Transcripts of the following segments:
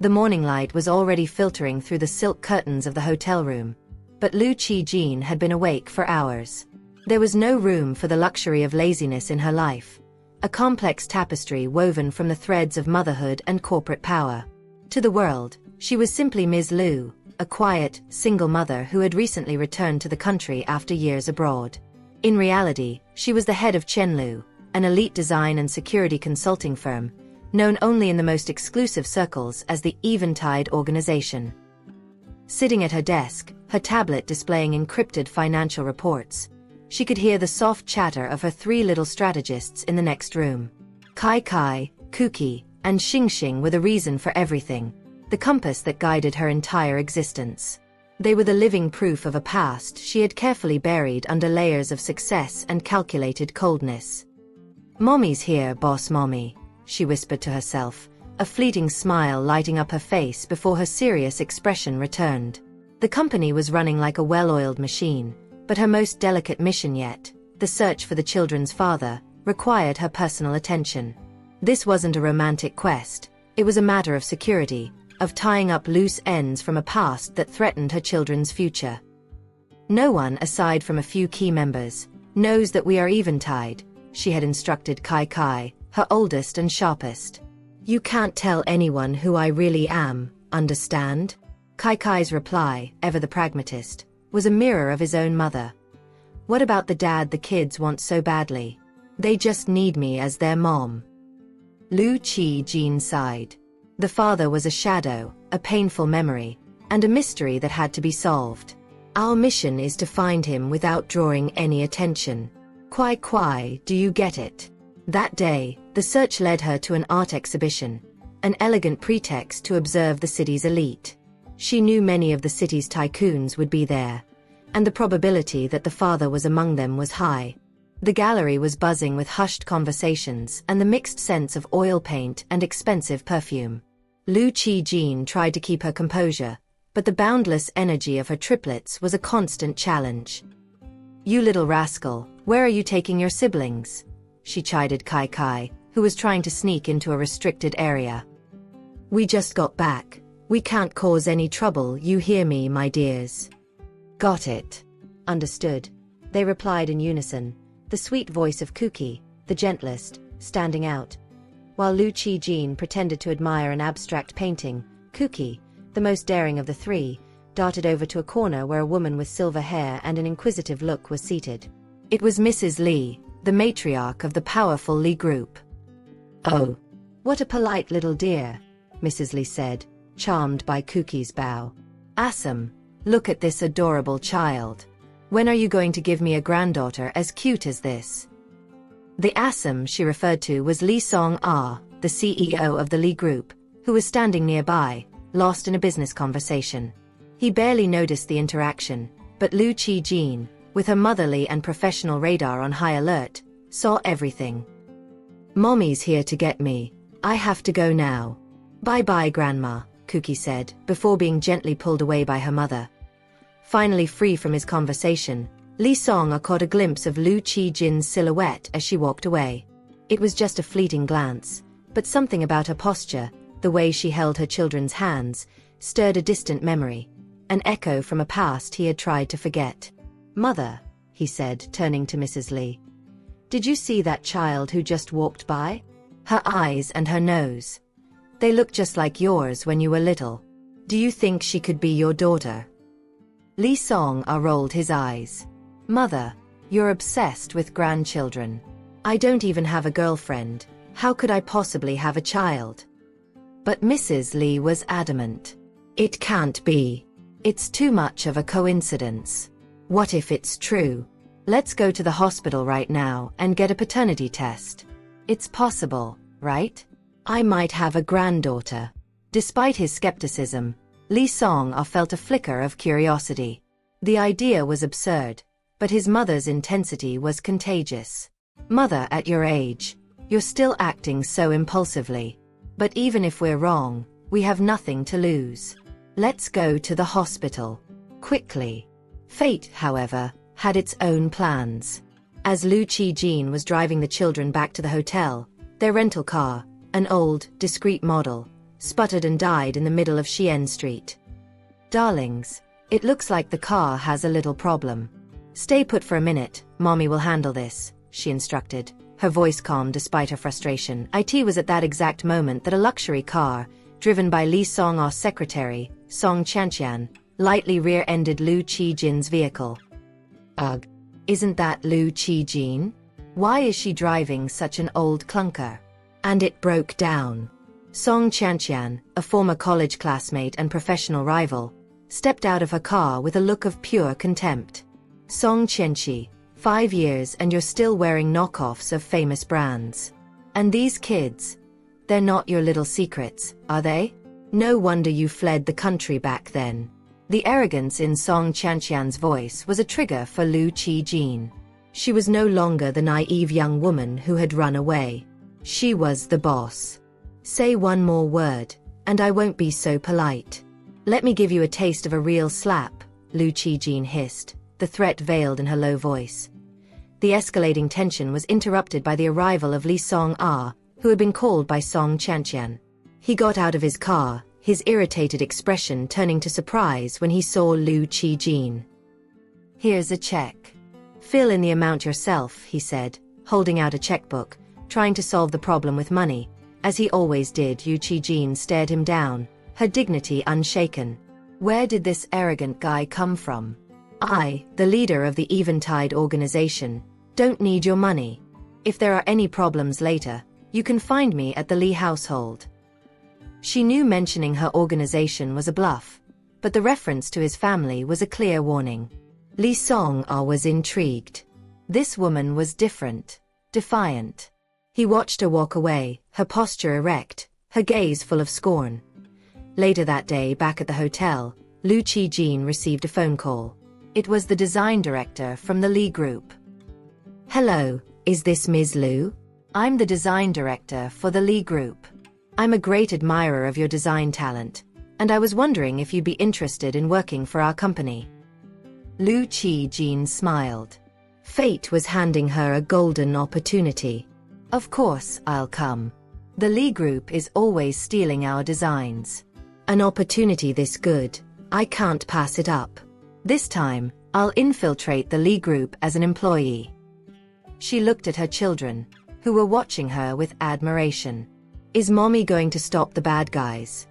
The morning light was already filtering through the silk curtains of the hotel room. But Lu Qi-jin had been awake for hours. There was no room for the luxury of laziness in her life, a complex tapestry woven from the threads of motherhood and corporate power. To the world, she was simply Ms. Lu, a quiet, single mother who had recently returned to the country after years abroad. In reality, she was the head of Chenlu, an elite design and security consulting firm, known only in the most exclusive circles as the Eventide organization. Sitting at her desk, her tablet displaying encrypted financial reports, she could hear the soft chatter of her three little strategists in the next room. Kai Kai, Kuki, and Xing Xing were the reason for everything, the compass that guided her entire existence. They were the living proof of a past she had carefully buried under layers of success and calculated coldness. "Mommy's here, boss mommy," she whispered to herself, a fleeting smile lighting up her face before her serious expression returned. The company was running like a well-oiled machine, but her most delicate mission yet, the search for the children's father, required her personal attention. This wasn't a romantic quest, it was a matter of security, of tying up loose ends from a past that threatened her children's future. "No one, aside from a few key members, knows that we are eventide," she had instructed Kai Kai, her oldest and sharpest. "You can't tell anyone who I really am, understand?" Kai Kai's reply, ever the pragmatist, was a mirror of his own mother. "What about the dad the kids want so badly? They just need me as their mom." Lu Qi-jin sighed. The father was a shadow, a painful memory, and a mystery that had to be solved. "Our mission is to find him without drawing any attention. Kwai, do you get it?" That day, the search led her to an art exhibition, an elegant pretext to observe the city's elite. She knew many of the city's tycoons would be there, and the probability that the father was among them was high. The gallery was buzzing with hushed conversations and the mixed scents of oil paint and expensive perfume. Lu Qi-jin tried to keep her composure, but the boundless energy of her triplets was a constant challenge. "You little rascal, where are you taking your siblings?" she chided Kai Kai, who was trying to sneak into a restricted area. "We just got back. We can't cause any trouble, you hear me, my dears?" "Got it. Understood," they replied in unison, the sweet voice of Kuki, the gentlest, standing out. While Lu Qi-jin pretended to admire an abstract painting, Kuki, the most daring of the three, darted over to a corner where a woman with silver hair and an inquisitive look was seated. It was Mrs. Li, the matriarch of the powerful Li group. "Oh, what a polite little dear," Mrs. Li said, charmed by Kuki's bow. "Awesome. Look at this adorable child. When are you going to give me a granddaughter as cute as this?" The Assam she referred to was Li Song-ah, the CEO of the Li Group, who was standing nearby, lost in a business conversation. He barely noticed the interaction, but Lu Qi-jin, with her motherly and professional radar on high alert, saw everything. "Mommy's here to get me. I have to go now." "Bye-bye, Grandma," Kuki said, before being gently pulled away by her mother. Finally free from his conversation, Li Song caught a glimpse of Lu Qi-jin's silhouette as she walked away. It was just a fleeting glance, but something about her posture, the way she held her children's hands, stirred a distant memory, an echo from a past he had tried to forget. "Mother," he said, turning to Mrs. Li. "Did you see that child who just walked by? Her eyes and her nose. They look just like yours when you were little. Do you think she could be your daughter?" Li Song rolled his eyes. "Mother, you're obsessed with grandchildren. I don't even have a girlfriend. How could I possibly have a child?" But Mrs. Li was adamant. "It can't be. It's too much of a coincidence. What if it's true? Let's go to the hospital right now and get a paternity test. It's possible, right? I might have a granddaughter." Despite his skepticism, Li Song felt a flicker of curiosity. The idea was absurd, but his mother's intensity was contagious. "Mother, at your age, you're still acting so impulsively. But even if we're wrong, we have nothing to lose. Let's go to the hospital. Quickly." Fate, however, had its own plans. As Lu Qi-jin was driving the children back to the hotel, their rental car, an old, discreet model, sputtered and died in the middle of Chien Street. Darlings, it looks like the car has a little problem. Stay put for a minute, Mommy will handle this, she instructed, her voice calm despite her frustration. It was at that exact moment that a luxury car, driven by Lee Song-ah's secretary, Song Chantian, lightly rear-ended Liu Qi-jin's vehicle. Ugh. Isn't that Liu Qi-jin? Why is she driving such an old clunker? And it broke down. Song Chantian, a former college classmate and professional rival, stepped out of her car with a look of pure contempt. Song Qianqi, 5 years and you're still wearing knockoffs of famous brands. And these kids, they're not your little secrets, are they? No wonder you fled the country back then. The arrogance in Song Chantian's voice was a trigger for Liu Qi-jin. She was no longer the naive young woman who had run away. She was the boss. Say one more word, and I won't be so polite. Let me give you a taste of a real slap, Liu Qi-jin hissed, the threat veiled in her low voice. The escalating tension was interrupted by the arrival of Lee Song-ah, who had been called by Song Chantian. He got out of his car, his irritated expression turning to surprise when he saw Liu Qi-jin. Here's a check. Fill in the amount yourself, he said, holding out a checkbook, trying to solve the problem with money. As he always did, Liu Qi-jin stared him down, her dignity unshaken. Where did this arrogant guy come from? I, the leader of the Eventide organization, don't need your money. If there are any problems later, you can find me at the Lee household. She knew mentioning her organization was a bluff, but the reference to his family was a clear warning. Lee Song-ah was intrigued. This woman was different, defiant. He watched her walk away, her posture erect, her gaze full of scorn. Later that day, back at the hotel, Liu Qi-jin received a phone call. It was the design director from the Lee Group. Hello, is this Ms. Liu? I'm the design director for the Lee Group. I'm a great admirer of your design talent, and I was wondering if you'd be interested in working for our company. Liu Qi-jin smiled. Fate was handing her a golden opportunity. Of course, I'll come. The Lee Group is always stealing our designs. An opportunity this good, I can't pass it up. This time, I'll infiltrate the Lee Group as an employee. She looked at her children, who were watching her with admiration. Is Mommy going to stop the bad guys?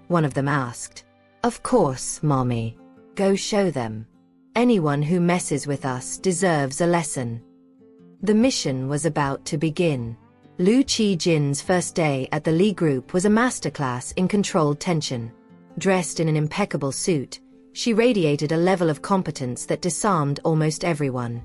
One of them asked. Of course, Mommy. Go show them. Anyone who messes with us deserves a lesson. The mission was about to begin. Liu Qi-jin's first day at the Lee Group was a masterclass in controlled tension. Dressed in an impeccable suit, she radiated a level of competence that disarmed almost everyone.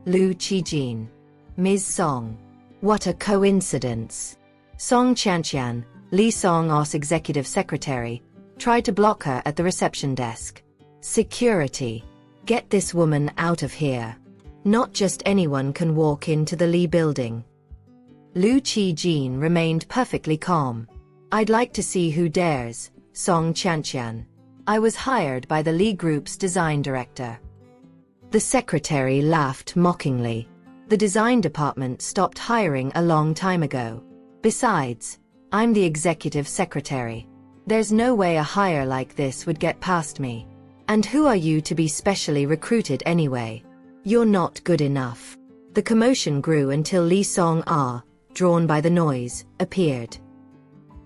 Liu Qi-jin. Ms. Song. What a coincidence. Song Chantian, Lee Song-ah's executive secretary, tried to block her at the reception desk. Security. Get this woman out of here. Not just anyone can walk into the Lee building. Liu Qi-jin remained perfectly calm. I'd like to see who dares, Song Chantian. I was hired by the Lee Group's design director. The secretary laughed mockingly. The design department stopped hiring a long time ago. Besides, I'm the executive secretary. There's no way a hire like this would get past me. And who are you to be specially recruited anyway? You're not good enough. The commotion grew until Lee Song-ah, drawn by the noise, appeared.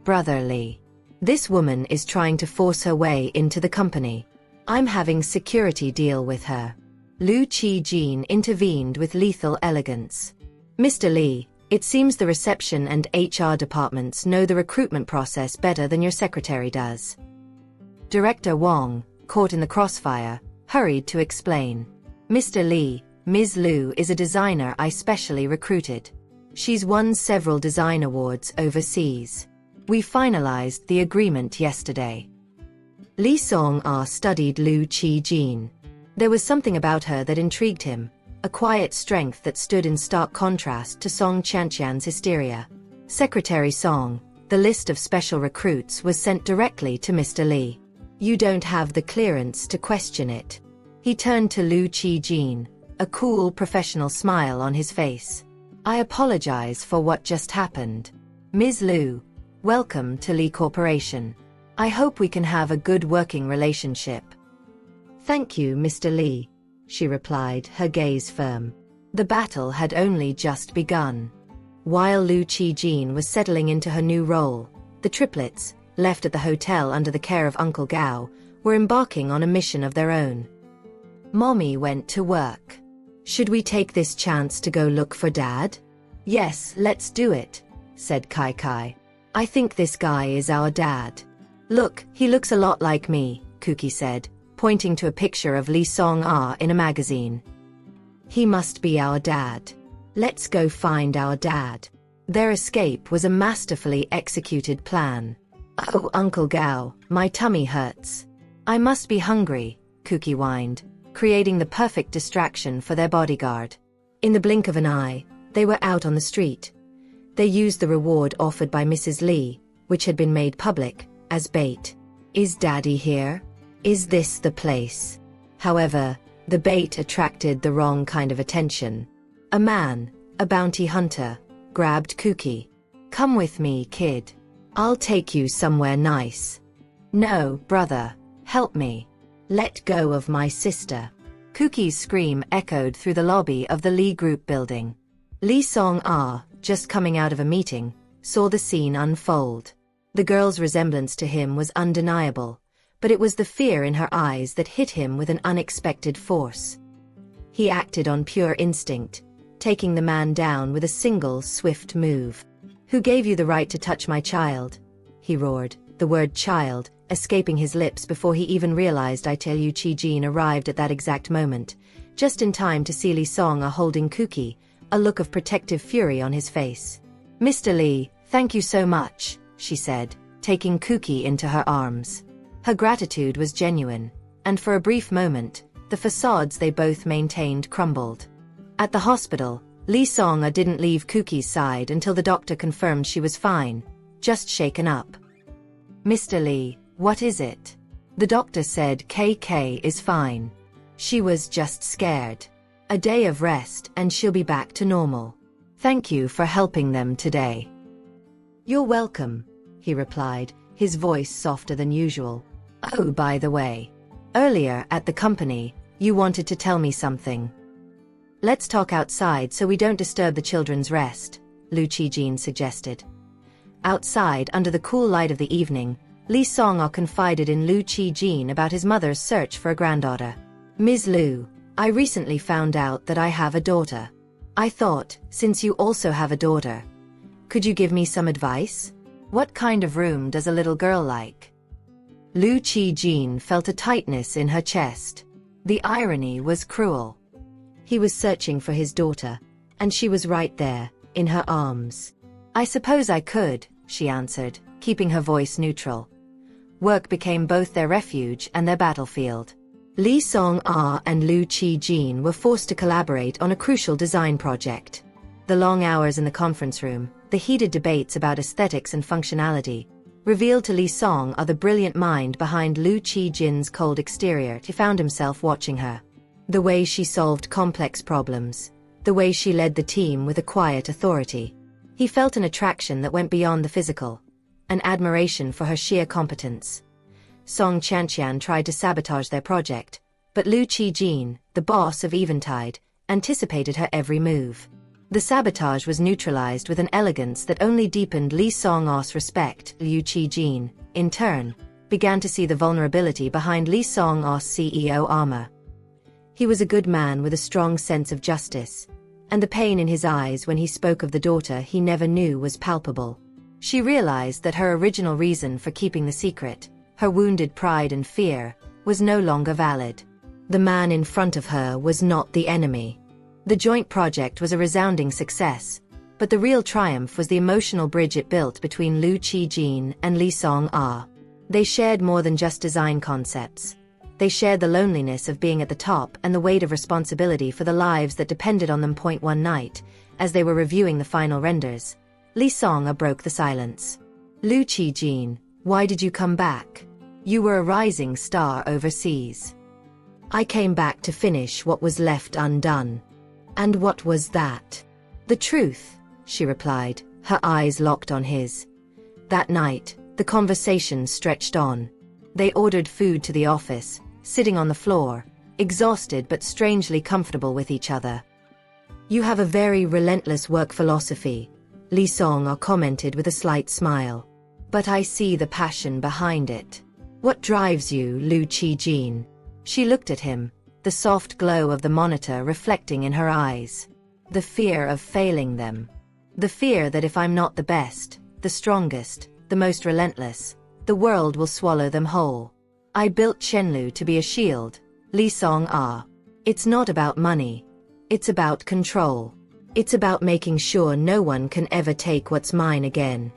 Brother Lee. This woman is trying to force her way into the company. I'm having security deal with her. Liu Qi-jin intervened with lethal elegance. Mr. Lee, it seems the reception and HR departments know the recruitment process better than your secretary does. Director Wong, caught in the crossfire, hurried to explain. Mr. Lee, Ms. Liu is a designer I specially recruited. She's won several design awards overseas. We finalized the agreement yesterday. Lee Song-ah studied Liu Qi-jin. There was something about her that intrigued him, a quiet strength that stood in stark contrast to Song Chantian's hysteria. Secretary Song, the list of special recruits was sent directly to Mr. Lee. You don't have the clearance to question it. He turned to Liu Qi-jin, a cool professional smile on his face. I apologize for what just happened. Ms. Liu, Welcome to Lee Corporation. I hope we can have a good working relationship. Thank you, Mr. Lee, she replied, her gaze firm. The battle had only just begun. While Liu Qijin was settling into her new role, the triplets, left at the hotel under the care of Uncle Gao, were embarking on a mission of their own. Mommy went to work. Should we take this chance to go look for Dad? Yes, let's do it, said Kai Kai. I think this guy is our dad. Look, he looks a lot like me, Kuki said, pointing to a picture of Lee Song-ah in a magazine. He must be our dad. Let's go find our dad. Their escape was a masterfully executed plan. Oh, Uncle Gao, my tummy hurts. I must be hungry, Kuki whined, creating the perfect distraction for their bodyguard. In the blink of an eye, they were out on the street. They used the reward offered by Mrs. Lee, which had been made public, as bait. Is Daddy here? Is this the place? However, the bait attracted the wrong kind of attention. A man, a bounty hunter, grabbed Kuki. Come with me, kid. I'll take you somewhere nice. No, brother, help me. Let go of my sister. Kuki's scream echoed through the lobby of the Lee Group building. Lee Song-ah, just coming out of a meeting, saw the scene unfold. The girl's resemblance to him was undeniable, but it was the fear in her eyes that hit him with an unexpected force. He acted on pure instinct, taking the man down with a single swift move. Who gave you the right to touch my child? He roared, the word child escaping his lips before he even realized Liu Qijin arrived at that exact moment, just in time to see Lee Song-ah holding Kuki, a look of protective fury on his face. Mr. Lee, thank you so much, she said, taking Kuki into her arms. Her gratitude was genuine, and for a brief moment, the facades they both maintained crumbled. At the hospital, Lee Song-ah didn't leave Kuki's side until the doctor confirmed she was fine, just shaken up. Mr. Lee, what is it? The doctor said KK is fine. She was just scared. A day of rest and she'll be back to normal. Thank you for helping them today. You're welcome, he replied, his voice softer than usual. Oh, by the way, earlier at the company, you wanted to tell me something. Let's talk outside so we don't disturb the children's rest, Liu Qijin suggested. Outside, under the cool light of the evening, Lee Song-ah confided in Liu Qijin about his mother's search for a granddaughter. Ms. Liu, I recently found out that I have a daughter. I thought, since you also have a daughter, could you give me some advice? What kind of room does a little girl like? Liu Qijin felt a tightness in her chest. The irony was cruel. He was searching for his daughter, and she was right there, in her arms. I suppose I could, she answered, keeping her voice neutral. Work became both their refuge and their battlefield. Lee Song-ah and Liu Qijin were forced to collaborate on a crucial design project. The long hours in the conference room, the heated debates about aesthetics and functionality, revealed to Lee Song-ah the brilliant mind behind Liu Qijin's cold exterior. He found himself watching her. The way she solved complex problems, the way she led the team with a quiet authority. He felt an attraction that went beyond the physical, an admiration for her sheer competence. Song Chanqian tried to sabotage their project, but Liu Qijin, the boss of Eventide, anticipated her every move. The sabotage was neutralized with an elegance that only deepened Lee Song-ah's respect. Liu Qijin, in turn, began to see the vulnerability behind Lee Song-ah's CEO armor. He was a good man with a strong sense of justice, and the pain in his eyes when he spoke of the daughter he never knew was palpable. She realized that her original reason for keeping the secret, her wounded pride and fear, was no longer valid. The man in front of her was not the enemy. The joint project was a resounding success, but the real triumph was the emotional bridge it built between Liu Qijin and Lee Song-ah. They shared more than just design concepts. They shared the loneliness of being at the top and the weight of responsibility for the lives that depended on them. One night, as they were reviewing the final renders, Lee Song-ah broke the silence. Liu Qijin, why did you come back? You were a rising star overseas. I came back to finish what was left undone. And what was that? The truth, she replied, her eyes locked on his. That night, the conversation stretched on. They ordered food to the office, sitting on the floor, exhausted but strangely comfortable with each other. "You have a very relentless work philosophy," Lee Song commented with a slight smile. "But I see the passion behind it. What drives you, Lu Qijin?" She looked at him, the soft glow of the monitor reflecting in her eyes. "The fear of failing them. The fear that if I'm not the best, the strongest, the most relentless, the world will swallow them whole. I built Chenlu to be a shield, Lee Song. It's not about money. It's about control. It's about making sure no one can ever take what's mine again."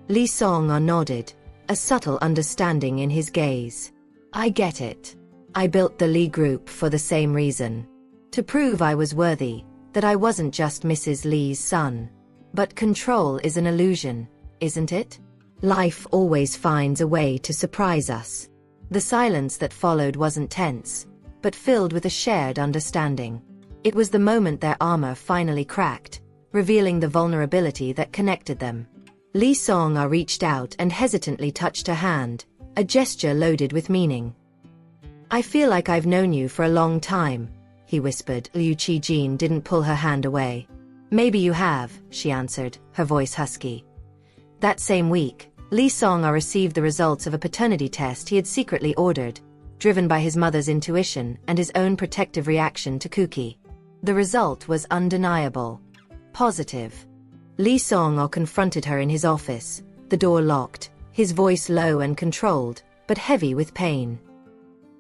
Lee Song nodded, a subtle understanding in his gaze. "I get it. I built the Lee Group for the same reason. To prove I was worthy, that I wasn't just Mrs. Lee's son. But control is an illusion, isn't it? Life always finds a way to surprise us." The silence that followed wasn't tense, but filled with a shared understanding. It was the moment their armor finally cracked, revealing the vulnerability that connected them. Lee Song reached out and hesitantly touched her hand, a gesture loaded with meaning. "I feel like I've known you for a long time," he whispered. Liu Qijin didn't pull her hand away. "Maybe you have," she answered, her voice husky. That same week, Lee Song received the results of a paternity test he had secretly ordered, driven by his mother's intuition and his own protective reaction to Kuki. The result was undeniable. Positive. Lee Song confronted her in his office, the door locked, his voice low and controlled, but heavy with pain.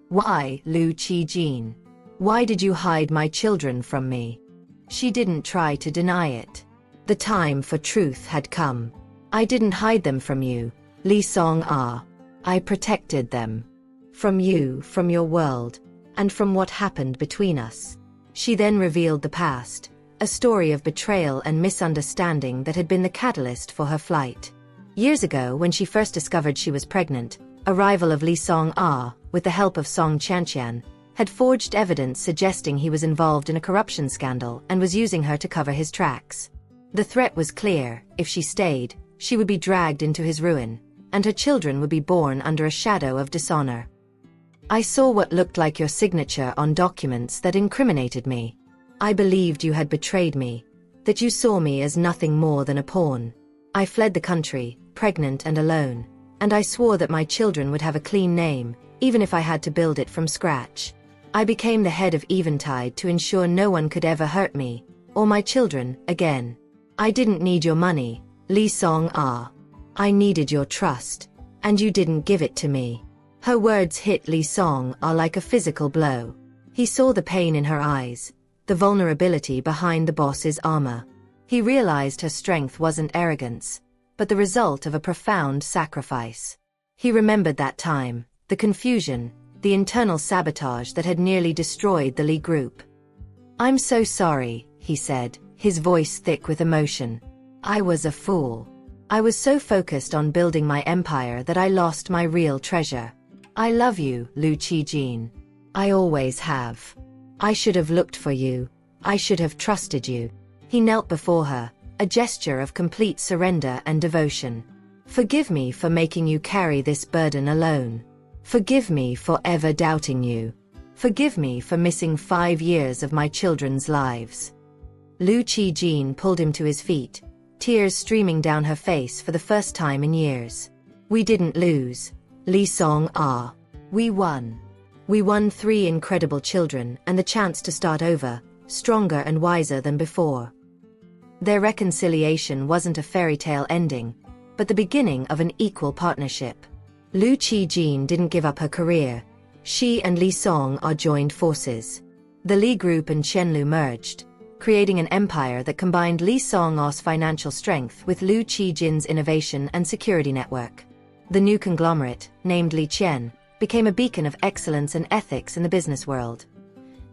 "Why, Lu Qijin? Why did you hide my children from me?" She didn't try to deny it. The time for truth had come. "I didn't hide them from you, Lee Song. I protected them. From you, from your world, and from what happened between us." She then revealed the past, a story of betrayal and misunderstanding that had been the catalyst for her flight. Years ago, when she first discovered she was pregnant, a rival of Lee Song, with the help of Song Qianqian, had forged evidence suggesting he was involved in a corruption scandal and was using her to cover his tracks. The threat was clear: if she stayed, she would be dragged into his ruin, and her children would be born under a shadow of dishonor. "I saw what looked like your signature on documents that incriminated me. I believed you had betrayed me, that you saw me as nothing more than a pawn. I fled the country, pregnant and alone, and I swore that my children would have a clean name, even if I had to build it from scratch. I became the head of Eventide to ensure no one could ever hurt me, or my children, again. I didn't need your money, Lee Song. I needed your trust, and you didn't give it to me." Her words hit Lee Song like a physical blow. He saw the pain in her eyes, the vulnerability behind the boss's armor. He realized her strength wasn't arrogance, but the result of a profound sacrifice. He remembered that time, the confusion, the internal sabotage that had nearly destroyed the Lee Group. "I'm so sorry," he said, his voice thick with emotion. "I was a fool. I was so focused on building my empire that I lost my real treasure. I love you, Lu Qijin. I always have. I should have looked for you. I should have trusted you." He knelt before her, a gesture of complete surrender and devotion. "Forgive me for making you carry this burden alone. Forgive me for ever doubting you. Forgive me for missing 5 years of my children's lives." Lu Qijin pulled him to his feet, tears streaming down her face for the first time in years. "We didn't lose, Lee Song. We won. We won 3 incredible children and the chance to start over, stronger and wiser than before." Their reconciliation wasn't a fairy tale ending, but the beginning of an equal partnership. Lu Qijin didn't give up her career. She and Lee Song joined forces. The Lee Group and Chenlu merged, creating an empire that combined Lee Song's financial strength with Lu Qijin's innovation and security network. The new conglomerate, named Li Qian, became a beacon of excellence and ethics in the business world.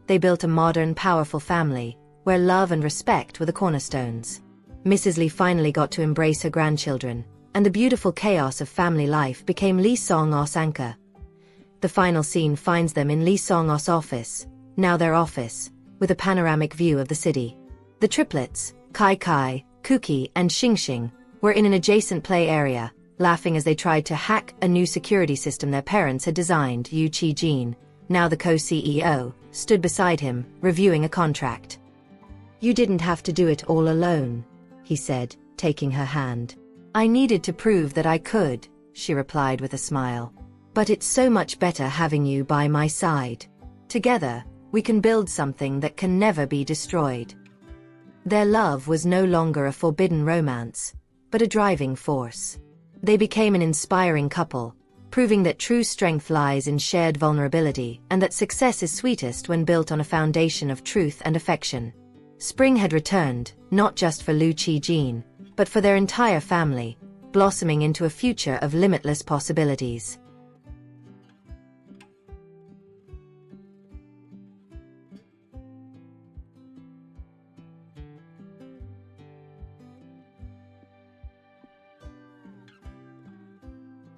They built a modern, powerful family, where love and respect were the cornerstones. Mrs. Li finally got to embrace her grandchildren, and the beautiful chaos of family life became Lee Song's anchor. The final scene finds them in Lee Song's office, now their office, with a panoramic view of the city. The triplets, Kai Kai, Kuki, and Xingxing, were in an adjacent play area, laughing as they tried to hack a new security system their parents had designed. Yu Qi-jin, now the co-CEO, stood beside him, reviewing a contract. "You didn't have to do it all alone," he said, taking her hand. "I needed to prove that I could," she replied with a smile. "But it's so much better having you by my side. Together, we can build something that can never be destroyed." Their love was no longer a forbidden romance, but a driving force. They became an inspiring couple, proving that true strength lies in shared vulnerability and that success is sweetest when built on a foundation of truth and affection. Spring had returned, not just for Lu Qi-jin, but for their entire family, blossoming into a future of limitless possibilities.